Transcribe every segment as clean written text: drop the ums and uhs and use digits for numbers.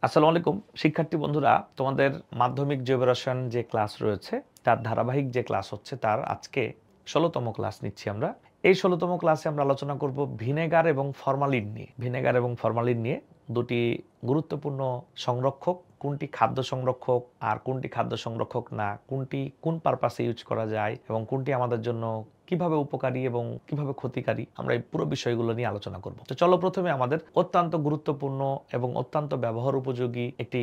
আসসালামু আলাইকুম শিক্ষার্থী বন্ধুরা, তোমাদের মাধ্যমিক জৈব রসায়ন যে ক্লাস রয়েছে তার ধারাবাহিক যে ক্লাস হচ্ছে তার আজকে 16তম ক্লাস নিচ্ছি আমরা। এই 16তম ক্লাসে আমরা আলোচনা করব ভিনেগার এবং ফরমালিন নিয়ে। ভিনেগার এবং ফরমালিন নিয়ে দুটি গুরুত্বপূর্ণ সংরক্ষক, কোনটি খাদ্য সংরক্ষক আর কোনটি খাদ্য সংরক্ষক না, কোনটি কোন পারপাসে ইউজ করা যায় এবং কোনটি আমাদের জন্য কিভাবে উপকারী এবং কিভাবে ক্ষতিকারী, আমরা এই পুরো বিষয়গুলো নিয়ে আলোচনা করব। তো চলো প্রথমে আমাদের অত্যন্ত গুরুত্বপূর্ণ এবং অত্যন্ত ব্যবহার উপযোগী একটি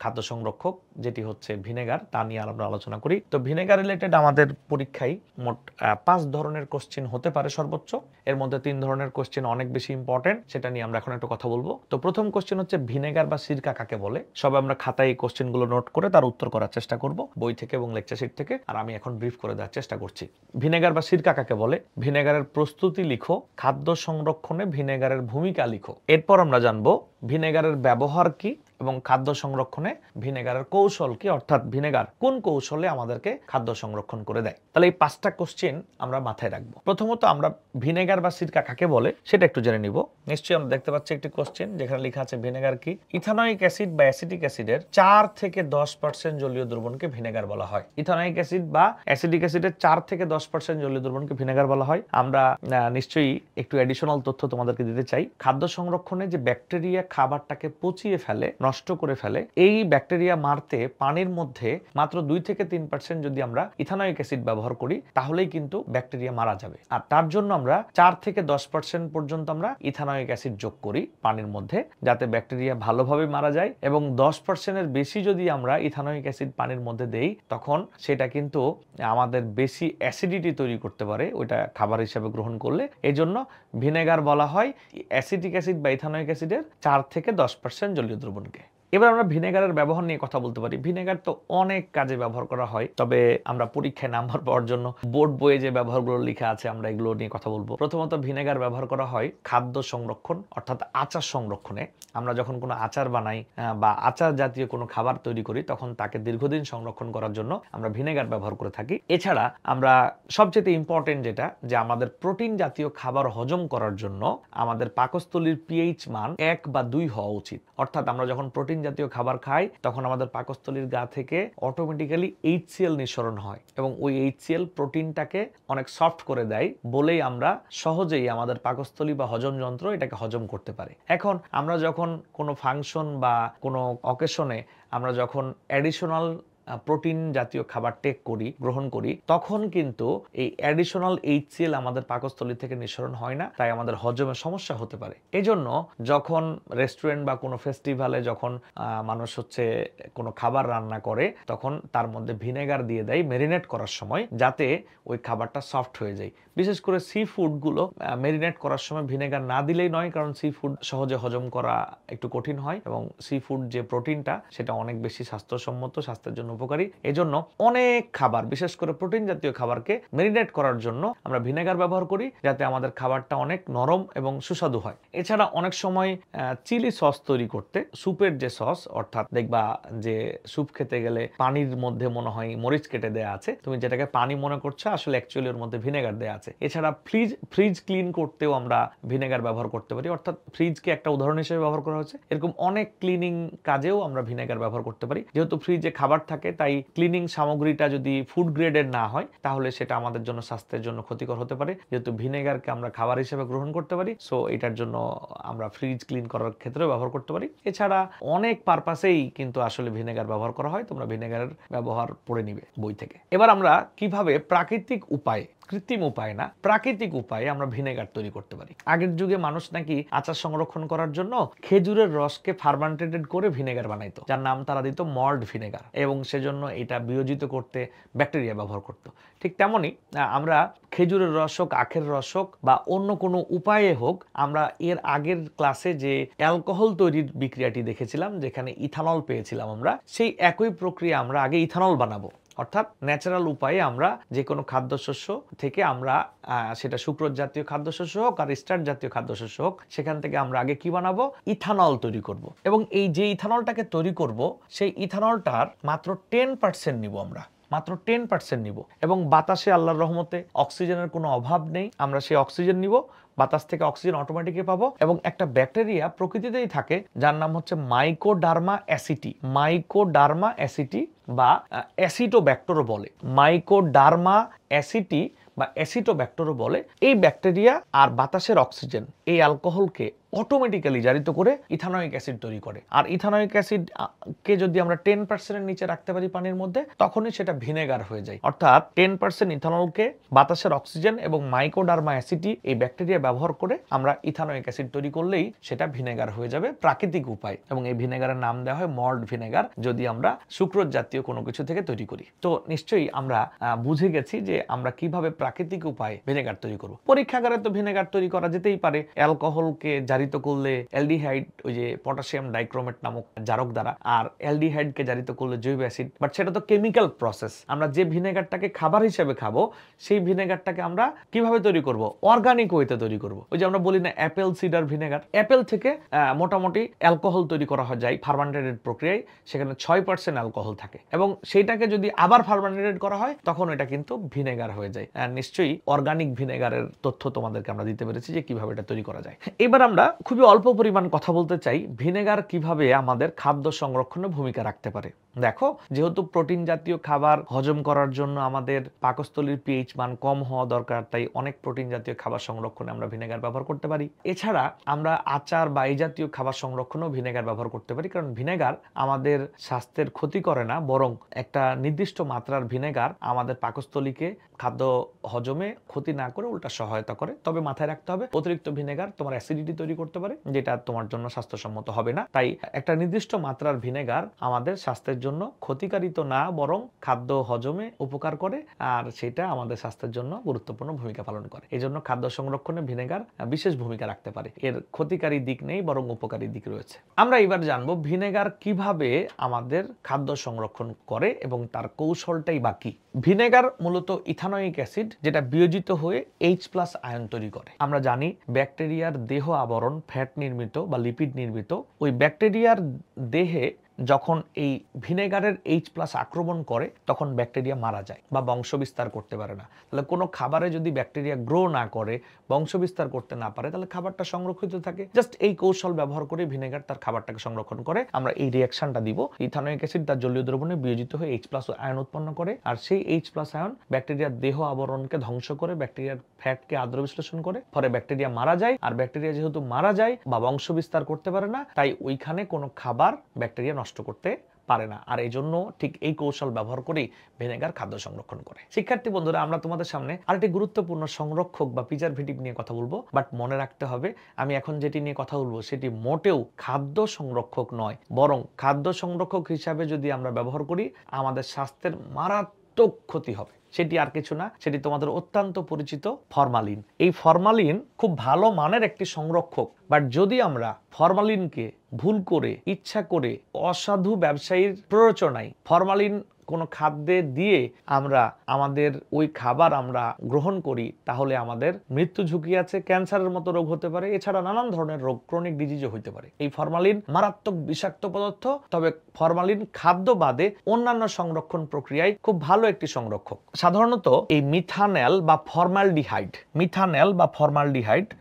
খাদ্য সংরক্ষক যেটি হচ্ছে ভিনেগার, তা নিয়ে আমরা আলোচনা করি। তো ভিনেগার রিলেটেড আমাদের পরীক্ষায় মোট 5 ধরনের কোশ্চেন হতে পারে সর্বোচ্চ। এর মধ্যে 3 ধরনের কোশ্চেন অনেক বেশি ইম্পর্টেন্ট, সেটা নিয়ে আমরা এখন একটু কথা বলবো। তো প্রথম কোশ্চেন হচ্ছে ভিনেগার বা সিরকা কাকে বলে। সবাই আমরা খাতায় এই কোশ্চেনগুলো নোট করে তার উত্তর করার চেষ্টা করব বই থেকে এবং লেকচার শিট থেকে, আর আমি এখন ব্রিফ করে দেওয়ার চেষ্টা করছি। ভিনেগার বা সিরকা কাকে বলে, ভিনেগারের প্রস্তুতি লিখো, খাদ্য সংরক্ষণে ভিনেগারের ভূমিকা লিখো। এরপর আমরা জানবো ভিনেগারের ব্যবহার কি এবং খাদ্য সংরক্ষণে ভিনেগারের কৌশল কি, অর্থাৎ ভিনেগার কোন কৌশলে আমাদেরকে খাদ্য সংরক্ষণ করে দেয়। তাহলে এই 5টা কোশ্চেন আমরা মাথায় রাখবো। প্রথমত আমরা ভিনেগার বা সিরকা কাকে বলে সেটা একটু জেনে নিব। নিশ্চয়ই আমরা দেখতে পাচ্ছি একটি কোশ্চেন যেখানে লেখা আছে ভিনেগার কি। ইথানোয়িক অ্যাসিড বা অ্যাসিটিক অ্যাসিডের 4 থেকে 10% জলীয় দ্রবণকে ভিনেগার বলা হয়। ইথানোয়িক অ্যাসিড বা অ্যাসিডিক অ্যাসিডের 4 থেকে 10% জলীয় দ্রবণকে ভিনেগার বলা হয়। আমরা নিশ্চয়ই একটু অ্যাডিশনাল তথ্য তোমাদেরকে দিতে চাই। খাদ্য সংরক্ষণে যে ব্যাকটেরিয়া খাবারটাকে পচিয়ে ফেলে, নষ্ট করে ফেলে, এই ব্যাকটেরিয়া মারতে পানির মধ্যে মাত্র 2 থেকে 3% যদি আমরা ইথানোয়িক অ্যাসিড ব্যবহার করি তাহলেই কিন্তু ব্যাকটেরিয়া মারা যাবে। আর তার জন্য আমরা 4 থেকে 10% পর্যন্ত আমরা ইথানোয়িক অ্যাসিড যোগ করি পানির মধ্যে, যাতে ব্যাকটেরিয়া ভালোভাবে মারা যায়। এবং 10% এর বেশি যদি আমরা ইথানোয়িক অ্যাসিড পানির মধ্যে দেই তখন সেটা কিন্তু আমাদের বেশি অ্যাসিডিটি তৈরি করতে পারে ওইটা খাবার হিসেবে গ্রহণ করলে। এই জন্য ভিনেগার বলা হয় অ্যাসিটিক অ্যাসিড বা ইথানোয়িক অ্যাসিডের 4 থেকে 10% জলীয় দ্রবণকে। এবার আমরা ভিনেগারের ব্যবহার নিয়ে কথা বলতে পারি। ভিনেগার তো অনেক কাজে ব্যবহার করা হয়, তবে আমরা পরীক্ষায় নাম্বার পাওয়ার জন্য বোর্ড বইয়ে যে ব্যবহারগুলো লেখা আছে আমরা এগুলো নিয়ে কথা বলবো। প্রথমত ভিনেগার ব্যবহার করা হয় খাদ্য সংরক্ষণ অর্থাৎ আচার সংরক্ষণে। আমরা যখন কোনো আচার বানাই বা আচার জাতীয় কোনো খাবার তৈরি করি তখন তাকে দীর্ঘদিন সংরক্ষণ করার জন্য আমরা ভিনেগার ব্যবহার করে থাকি। এছাড়া আমরা সবচেয়ে ইম্পর্টেন্ট যেটা, যে আমাদের প্রোটিন জাতীয় খাবার হজম করার জন্য আমাদের পাকস্থলীর পিএইচ মান 1 বা 2 হওয়া উচিত। অর্থাৎ আমরা যখন প্রোটিন জাতীয় খাবার খাই তখন আমাদের পাকস্থলীর গা থেকে অটোমেটিক্যালি HCl নিঃসরণ হয় এবং ওই HCl প্রোটিনটাকে অনেক সফট করে দেয় বলেই আমরা সহজেই আমাদের পাকস্থলী বা হজম যন্ত্র এটাকে হজম করতে পারে। এখন আমরা যখন কোনো ফাংশন বা কোনো অকেশনে আমরা যখন অ্যাডিশনাল প্রোটিন জাতীয় খাবার গ্রহণ করি তখন কিন্তু এই অ্যাডিশনাল HCl আমাদের পাকস্থলী থেকে নিঃসরণ হয় না, তাই আমাদের হজমে সমস্যা হতে পারে। এই জন্য যখন রেস্টুরেন্ট বা কোনো ফেস্টিভ্যালে যখন মানুষ কোনো খাবার রান্না করে তখন তার মধ্যে ভিনেগার দিয়ে দেয় ম্যারিনেট করার সময়, যাতে ওই খাবারটা সফট হয়ে যায়। বিশেষ করে সি ফুডগুলো ম্যারিনেট করার সময় ভিনেগার না দিলেই নয়, কারণ সি ফুড সহজে হজম করা একটু কঠিন হয় এবং সি ফুড যে প্রোটিনটা সেটা অনেক বেশি স্বাস্থ্যসম্মত, স্বাস্থ্যের জন্য উপকারী। এজন্য অনেক খাবার, বিশেষ করে প্রোটিন জাতীয় খাবারকে ম্যারিনেট করার জন্য আমরা ভিনেগার ব্যবহার করি, যাতে আমাদের খাবারটা অনেক নরম এবং সুস্বাদু হয়। এছাড়া অনেক সময় চিলি সস তৈরি করতে সুপের যে সস, অর্থাৎ দেখবা যে স্যুপ খেতে গেলে পানির মধ্যে মনে হয় মরিচ কেটে দেয়া আছে, তুমি যেটাকে পানি মনে করছো আসলে অ্যাকচুয়ালি ওর মধ্যে ভিনেগার দেয়া আছে। এছাড়া ফ্রিজ ক্লিন করতেও আমরা ভিনেগার ব্যবহার করতে পারি, অর্থাৎ ফ্রিজকে একটা উদাহরণ হিসেবে ব্যবহার করা হয়েছে। এরকম অনেক ক্লিনিং কাজেও আমরা ভিনেগার ব্যবহার করতে পারি। যেহেতু ফ্রিজে খাবার থাকে তাই ক্লিনিং সামগ্রীটা যদি ফুড গ্রেডের না হয় তাহলে সেটা আমাদের জন্য স্বাস্থ্যের জন্য ক্ষতিকর হতে পারে। যেহেতু ভিনেগারকে আমরা খাবার হিসেবে গ্রহণ করতে পারি, সো এটার জন্য আমরা ফ্রিজ ক্লিন করার ক্ষেত্রেও ব্যবহার করতে পারি। এছাড়া অনেক পারপাসেই কিন্তু আসলে ভিনেগার ব্যবহার করা হয়, তোমরা ভিনেগারের ব্যবহার পড়ে নিবে বই থেকে। এবার আমরা কিভাবে প্রাকৃতিক উপায়ে, কৃত্রিম উপায় না, প্রাকৃতিক উপায়ে আমরা ভিনেগার তৈরি করতে পারি। আগের যুগে মানুষ নাকি আচার সংরক্ষণ করার জন্য খেজুরের রসকে ফার্মেন্টেড করে ভিনেগার বানাইতো, যার নাম তারা দিত মল্ট ভিনেগার, এবং সেজন্য এটা বিয়োজিত করতে ব্যাকটেরিয়া ব্যবহার করত। ঠিক তেমনি আমরা খেজুরের রস হোক, আখের রস হোক বা অন্য কোনো উপায়ে হোক, আমরা এর আগের ক্লাসে যে অ্যালকোহল তৈরির বিক্রিয়াটি দেখেছিলাম যেখানে ইথানল পেয়েছিলাম, আমরা সেই একই প্রক্রিয়া আমরা আগে ইথানল বানাবো। অর্থাৎ ন্যাচারাল উপায়ে আমরা যে কোনো খাদ্যশস্য থেকে আমরা সেটা সুক্রোজ জাতীয় খাদ্যশস্য হোক আর স্টার্চ জাতীয় খাদ্যশস্য হোক, সেখান থেকে আমরা আগে কি বানাবো, ইথানল তৈরি করব। এবং এই যে ইথানলটাকে তৈরি করব সেই ইথানলটার মাত্র 10% নিব আমরা, মাত্র 10% নিব এবং বাতাসে আল্লাহর রহমতে অক্সিজেনের কোনো অভাব নেই, আমরা সেই অক্সিজেন নিব, বাতাস থেকে অক্সিজেন অটোমেটিকলি পাবো এবং একটা ব্যাকটেরিয়া প্রকৃতিতেই থাকে যার নাম হচ্ছে মাইকোডার্মা অ্যাসিটি, মাইকোডার্মা অ্যাসিটি বা অ্যাসিটোব্যাক্টরও বলে, মাইকোডার্মা অ্যাসিটি বা অ্যাসিটোব্যাক্টরও বলে। এই ব্যাকটেরিয়া আর বাতাসের অক্সিজেন এই অ্যালকোহলকে অটোমেটিক্যালি জারিত করে ইথানোয়িক অ্যাসিড তৈরি করে। আর ইথানোয়িক অ্যাসিড কে যদি আমরা 10%-এর নিচে রাখতে পারি পানির মধ্যে, তখনই সেটা ভিনেগার হয়ে যায়। অর্থাৎ 10% ইথানলকে বাতাসের অক্সিজেন এবং মাইকোডার্মা অ্যাসিডি এই ব্যাকটেরিয়া ব্যবহার করে আমরা ইথানোয়িক অ্যাসিড তৈরি করলেই সেটা ভিনেগার হয়ে যাবে প্রাকৃতিক উপায়। এবং এই ভিনেগারের নাম দেওয়া হয় মল্ট ভিনেগার যদি আমরা সুক্রোজ জাতীয় কোনো কিছু থেকে তৈরি করি। তো নিশ্চয়ই আমরা বুঝে গেছি যে আমরা কিভাবে প্রাকৃতিক উপায়ে ভিনেগার তৈরি করব। পরীক্ষাগারে তো ভিনেগার তৈরি করা যেতেই পারে অ্যালকোহলকে জারিত করলে অ্যালডিহাইড, ওই যে পটাশিয়াম ডাইক্রোমেট নামক জারক দ্বারা, আর অ্যালডিহাইডকে জারিত করলে জৈব অ্যাসিড। বাট সেটা তো কেমিক্যাল প্রসেস। আমরা যে ভিনেগারটাকে খাবার হিসেবে খাবো সেই ভিনেগারটাকে আমরা কিভাবে তৈরি করব? অর্গানিক ওয়েতে তৈরি করব। ওই যে আমরা বলি না অ্যাপেল সিডার ভিনেগার, অ্যাপেল থেকে মোটামুটি অ্যালকোহল তৈরি করা যায় ফার্মেন্টেড প্রক্রিয়ায়, সেখানে 6% অ্যালকোহল থাকে এবং সেইটাকে যদি আবার ফার্মেন্টেড করা হয় তখন এটা কিন্তু ভিনেগার হয়ে যায়। নিশ্চয়ই অর্গানিক ভিনেগারের তথ্য তোমাদেরকে আমরা দিতে পেরেছি যে কিভাবে এটা তৈরি করা যায়। এবার আমরা খুবই অল্প পরিমাণ কথা বলতে চাই ভিনেগার কিভাবে আমাদের খাদ্য সংরক্ষণে ভূমিকা রাখতে পারে। দেখো, যেহেতু প্রোটিন জাতীয় খাবার হজম করার জন্য আমাদের পাকস্থলীর পিএইচ মান কম হওয়া দরকার, তাই অনেক প্রোটিন জাতীয় খাবার সংরক্ষণে আমরা ভিনেগার ব্যবহার করতে পারি। এছাড়া আমরা আচার বা এই জাতীয় খাবার সংরক্ষণেও ভিনেগার ব্যবহার করতে পারি, কারণ ভিনেগার আমাদের স্বাস্থ্যের ক্ষতি করে না, বরং একটা নির্দিষ্ট মাত্রার ভিনেগার আমাদের পাকস্থলীকে খাদ্য হজমে ক্ষতি না করে উল্টা সহায়তা করে। তবে মাথায় রাখতে হবে অতিরিক্ত ভিনেগার তোমার অ্যাসিডিটি তৈরি করতে পারে, যেটা তোমার জন্য স্বাস্থ্যসম্মত হবে না। তাই একটা নির্দিষ্ট মাত্রার ভিনেগার আমাদের স্বাস্থ্যের জন্য ক্ষতিকারী তো না, বরং খাদ্য হজমে উপকার করে, আর সেটা আমাদের স্বাস্থ্যের জন্য গুরুত্বপূর্ণ ভূমিকা পালন করে। এই জন্য খাদ্য সংরক্ষণে ভিনেগার বিশেষ ভূমিকা রাখতে পারে। এর ক্ষতিকারী দিক নেই, বরং উপকারী দিক রয়েছে। আমরা এবার জানবো ভিনেগার কিভাবে আমাদের খাদ্য সংরক্ষণ করে এবং তার কৌশলটাই বাকি। ভিনেগার মূলত ইথানোয়িক অ্যাসিড, যেটা বিয়োজিত হয়ে H+ আয়ন তৈরি করে। আমরা জানি ব্যাকটেরিয়ার দেহ আবরণ ফ্যাট নির্মিত বা লিপিড নির্মিত। ওই ব্যাকটেরিয়ার দেহে যখন এই ভিনেগারের H+ আক্রমণ করে তখন ব্যাকটেরিয়া মারা যায় বা বংশবিস্তার করতে পারে না। তাহলে কোনো খাবারে যদি ব্যাকটেরিয়া গ্রো না করে, বংশবিস্তার করতে না পারে, তাহলে খাবারটা সংরক্ষিত থাকে। জাস্ট এই কৌশল ব্যবহার করে ভিনেগার তার খাবারটাকে সংরক্ষণ করে। আমরা এই রিঅ্যাকশনটা দিব, ইথানোয়িক অ্যাসিড তার জলীয় দ্রবণে বিয়োজিত হয়ে H+ আয়ন উৎপন্ন করে, আর সেই H+ আয়ন ব্যাকটেরিয়ার দেহ আবরণকে ধ্বংস করে, ব্যাকটেরিয়ার ফ্যাটকে আদ্র বিশ্লেষণ করে, ফলে ব্যাকটেরিয়া মারা যায়। আর ব্যাকটেরিয়া যেহেতু মারা যায় বা বংশবিস্তার করতে পারে না, তাই ওইখানে কোনো খাবার ব্যাকটেরিয়া নষ্ট করতে পারে না। আর এই জন্য ঠিক এই কৌশল ব্যবহার করেই ভিনেগার খাদ্য সংরক্ষণ করে। শিক্ষার্থী বন্ধুরা, আমরা তোমাদের সামনে আরেকটি গুরুত্বপূর্ণ সংরক্ষক বা প্রিজারভেটিভ নিয়ে কথা বলবো। বাট মনে রাখতে হবে, আমি এখন যেটি নিয়ে কথা বলবো সেটি মোটেও খাদ্য সংরক্ষক নয়, বরং খাদ্য সংরক্ষক হিসাবে যদি আমরা ব্যবহার করি আমাদের স্বাস্থ্যের মারাত্মক ক্ষতি হবে। সেটি আর কিছু না, সেটি তোমাদের অত্যন্ত পরিচিত ফরমালিন। এই ফরমালিন খুব ভালো মানের একটি সংরক্ষক, বাট যদি আমরা ফরমালিনকে ভুল করে, ইচ্ছা করে, অসাধু ব্যবসায়ীর প্ররোচনায় ফরমালিন কোনো খাদ্যে দিয়ে আমরা আমাদের ওই খাবার আমরা গ্রহণ করি, তাহলে আমাদের মৃত্যু ঝুঁকি আছে, ক্যান্সারের মতো রোগ হতে পারে, এছাড়া নানান ধরনের রোগ, ক্রনিক ডিজিজও হতে পারে। এই ফরমালিন মারাত্মক বিষাক্ত পদার্থ। তবে ফরমালিন খাদ্য বাদে অন্যান্য সংরক্ষণ প্রক্রিয়ায় খুব ভালো একটি সংরক্ষক। সাধারণত এই মিথানল বা ফর্মালডিহাইড,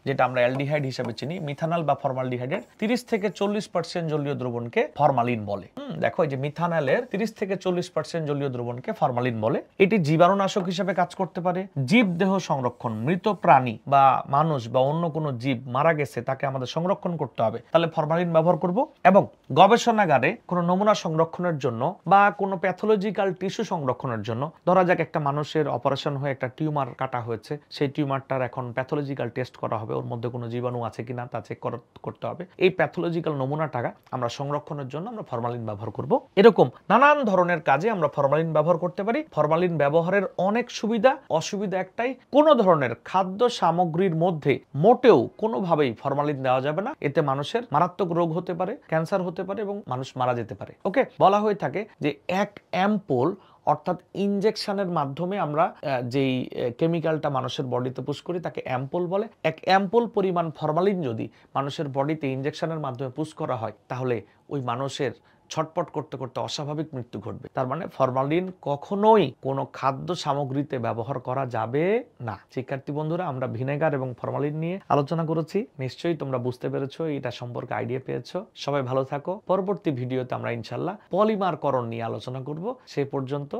যেটা আমরা অ্যালডিহাইড হিসেবে চিনি, মিথানল বা ফর্মালডিহাইডের 30 থেকে 40% জলীয় দ্রবণকে ফরমালিন বলে। দেখো, এই যে মিথানলের 30 থেকে 40% জলীয় দ্রবণকে ফরমালিন বলে। এটি জীবাণুনাশক হিসেবে কাজ করতে পারে। জীবদেহ সংরক্ষণ, মৃত প্রাণী বা মানুষ বা অন্য কোনো জীব মারা গেছে তাকে আমাদের সংরক্ষণ করতে হবে, তাহলে ফরমালিন ব্যবহার করব। এবং গবেষণাগারে কোনো নমুনা সংরক্ষণের জন্য বা কোনো প্যাথোলজিক্যাল টিস্যু সংরক্ষণের জন্য, ধরা যাক একটা মানুষের অপারেশন হয়ে একটা টিউমার কাটা হয়েছে, সেই টিউমারটার এখন প্যাথোলজিক্যাল টেস্ট করা হবে, ওর মধ্যে কোনো জীবাণু আছে কিনা তা চেক করতে হবে। এই প্যাথোলজিক্যাল নমুনাটা আমরা সংরক্ষণের জন্য আমরা ফরমালিন ব্যবহার করব। এরকম নানান ধরনের কাজে আমরা ফরমালিন ব্যবহার করতে পারি। ফরমালিন ব্যবহারের অনেক সুবিধা, অসুবিধা একটাই, কোনো ধরনের খাদ্য সামগ্রীর মধ্যে মোটেও কোনোভাবেই ফরমালিন দেওয়া যাবে না। এতে মানুষের মারাত্মক রোগ হতে পারে, ক্যান্সার হতে পারে এবং মানুষ মারা যেতে পারে। ওকে, বলা হয়ে থাকে যে এক অ্যাম্পল, অর্থাৎ ইনজেকশনের মাধ্যমে আমরা যেই কেমিক্যালটা মানুষের বডিতে পুশ করি তাকে অ্যাম্পল বলে। এক অ্যাম্পল পরিমাণ ফরমালিন যদি মানুষের বডিতে ইনজেকশনের মাধ্যমে পুশ করা হয়, তাহলে ওই মানুষের ছটপট করতে করতে অস্বাভাবিক মৃত্যু ঘটবে। তার মানে ফরমালিন কখনোই কোনো খাদ্য সামগ্রীতে ব্যবহার করা যাবে না। শিক্ষার্থী বন্ধুরা, আমরা ভিনেগার এবং ফরমালিন নিয়ে আলোচনা করেছি। নিশ্চয়ই তোমরা বুঝতে পেরেছো, এটা সম্পর্কে আইডিয়া পেয়েছো। সবাই ভালো থাকো। পরবর্তী ভিডিওতে আমরা ইনশাল্লাহ পলিমারকরণ নিয়ে আলোচনা করব। সেই পর্যন্ত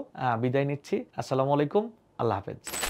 বিদায় নিচ্ছি। আসসালামু আলাইকুম। আল্লাহ হাফেজ।